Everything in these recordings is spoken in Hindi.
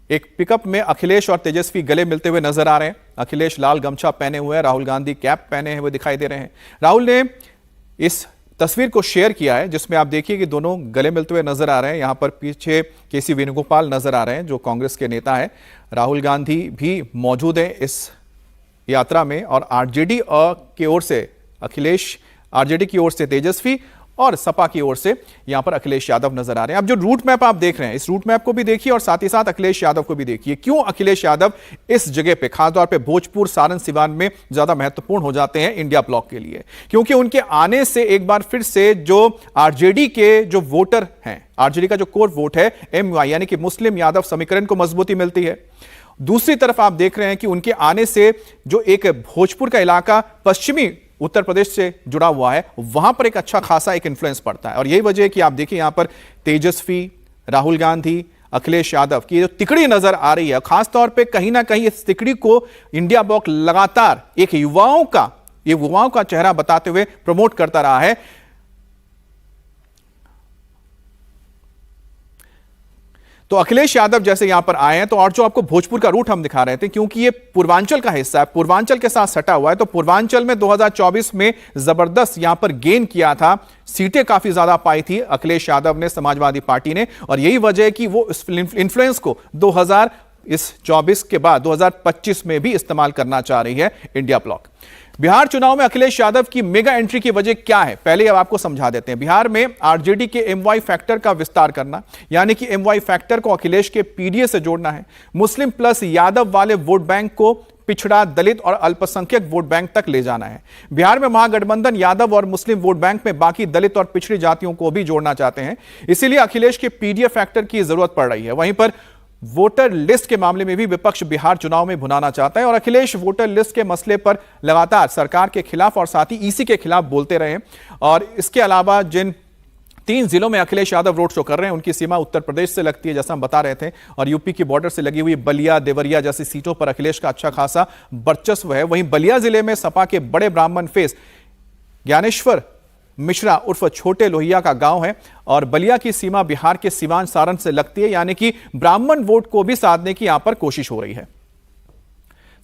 एक पिकअप में अखिलेश और तेजस्वी गले मिलते हुए नजर आ रहे हैं। अखिलेश लाल गमछा पहने हुए हैं, राहुल गांधी कैप पहने हुए दिखाई दे रहे हैं। राहुल ने इस तस्वीर को शेयर किया है जिसमें आप देखिए कि दोनों गले मिलते हुए नजर आ रहे हैं। यहां पर पीछे केसी वेणुगोपाल नजर आ रहे हैं जो कांग्रेस के नेता हैं। राहुल गांधी भी मौजूद है इस यात्रा में और आरजेडी की ओर से अखिलेश, आरजेडी की ओर से तेजस्वी और सपा की ओर से यहां पर अखिलेश यादव नजर आ रहे हैं। अब जो रूट मैप आप देख रहे हैं, इस रूट मैप को भी देखिए और साथ ही साथ अखिलेश यादव को भी देखिए। क्यों अखिलेश यादव इस जगह पे, खासतौर पे भोजपुर, सारण, सिवान में ज्यादा महत्वपूर्ण हो जाते हैं इंडिया ब्लॉक के लिए? क्योंकि उनके आने से एक बार फिर से जो आरजेडी के जो वोटर हैं, आरजेडी का जो कोर वोट है एमवाई यानी कि मुस्लिम यादव समीकरण को मजबूती मिलती है। दूसरी तरफ आप देख रहे हैं कि उनके आने से जो एक भोजपुर का इलाका पश्चिमी उत्तर प्रदेश से जुड़ा हुआ है, वहां पर एक अच्छा खासा एक इन्फ्लुएंस पड़ता है। और यही वजह है कि आप देखिए यहां पर तेजस्वी, राहुल गांधी, अखिलेश यादव की जो तिकड़ी नजर आ रही है, खासतौर पे कहीं ना कहीं इस तिकड़ी को इंडिया ब्लॉक लगातार एक युवाओं का चेहरा बताते हुए प्रमोट करता रहा है। तो अखिलेश यादव जैसे यहां पर आए हैं तो और जो आपको भोजपुर का रूट हम दिखा रहे थे, क्योंकि ये पूर्वांचल का हिस्सा है, पूर्वांचल के साथ सटा हुआ है, तो पूर्वांचल में 2024 में जबरदस्त यहां पर गेन किया था, सीटें काफी ज्यादा पाई थी अखिलेश यादव ने, समाजवादी पार्टी ने। और यही वजह है कि वो इस इन्फ्लुएंस को 2024 के बाद 2025 में भी इस्तेमाल करना चाह रही है इंडिया ब्लॉक। बिहार चुनाव में अखिलेश यादव की मेगा एंट्री की वजह क्या है, पहले अब आपको समझा देते हैं। बिहार में आरजेडी के एमवाई फैक्टर का विस्तार करना, यानी कि एमवाई फैक्टर को अखिलेश के पीडीए से जोड़ना है। मुस्लिम प्लस यादव वाले वोट बैंक को पिछड़ा, दलित और अल्पसंख्यक वोट बैंक तक ले जाना है। बिहार में महागठबंधन यादव और मुस्लिम वोट बैंक में बाकी दलित और पिछड़ी जातियों को भी जोड़ना चाहते हैं, इसीलिए अखिलेश के पीडीए फैक्टर की जरूरत पड़ रही है। वहीं पर वोटर लिस्ट के मामले में भी विपक्ष बिहार चुनाव में भुनाना चाहता है और अखिलेश वोटर लिस्ट के मसले पर लगातार सरकार के खिलाफ और साथ ही ईसी के खिलाफ बोलते रहे। और इसके अलावा जिन 3 जिलों में अखिलेश यादव रोड शो कर रहे हैं उनकी सीमा उत्तर प्रदेश से लगती है, जैसा हम बता रहे थे, और यूपी की बॉर्डर से लगी हुई बलिया, देवरिया जैसी सीटों पर अखिलेश का अच्छा खासा वर्चस्व है। वहीं बलिया जिले में सपा के बड़े ब्राह्मण फेस ज्ञानेश्वर मिश्रा उर्फ छोटे लोहिया का गांव है और बलिया की सीमा बिहार के सिवान, सारण से लगती है, यानी कि ब्राह्मण वोट को भी साधने की यहां पर कोशिश हो रही है।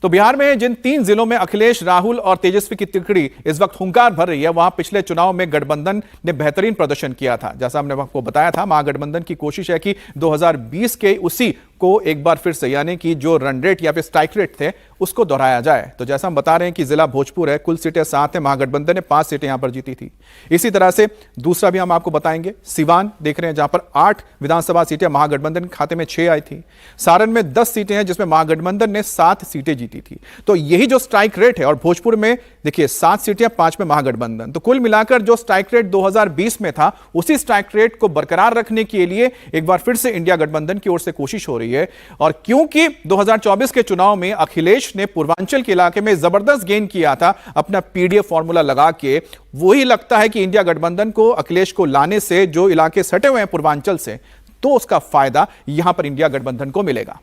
तो बिहार में जिन 3 जिलों में अखिलेश, राहुल और तेजस्वी की तिकड़ी इस वक्त हुंकार भर रही है, वहां पिछले चुनाव में गठबंधन ने बेहतरीन प्रदर्शन किया था। जैसा हमने आपको बताया था, महागठबंधन की कोशिश है कि 2020 के उसी को एक बार फिर से, यानी कि जो रन रेट या फिर स्ट्राइक रेट थे, उसको दोहराया जाए। तो जैसा हम बता रहे हैं कि जिला भोजपुर है, कुल सीटें 7 है, महागठबंधन ने 5 सीटें यहां पर जीती थी। इसी तरह से दूसरा भी हम आपको बताएंगे, सिवान देख रहे हैं जहां पर 8 विधानसभा सीटें महागठबंधन के खाते में 6 आई थी। सारण में 10 सीटें हैं जिसमें महागठबंधन ने 7 सीटें जीती थी। तो यही जो स्ट्राइक रेट है, और भोजपुर में देखिए 7 सीटें, 5 में महागठबंधन, तो कुल मिलाकर जो स्ट्राइक रेट 2020 में था, उसी स्ट्राइक रेट को बरकरार रखने के लिए एक बार फिर से इंडिया गठबंधन की ओर से कोशिश हो रही है। और क्योंकि 2024 के चुनाव में अखिलेश ने पूर्वांचल के इलाके में जबरदस्त गेन किया था अपना पीडीए फॉर्मूला लगा के, वही लगता है कि इंडिया गठबंधन को अखिलेश को लाने से जो इलाके सटे हुए हैं पूर्वांचल से, तो उसका फायदा यहां पर इंडिया गठबंधन को मिलेगा।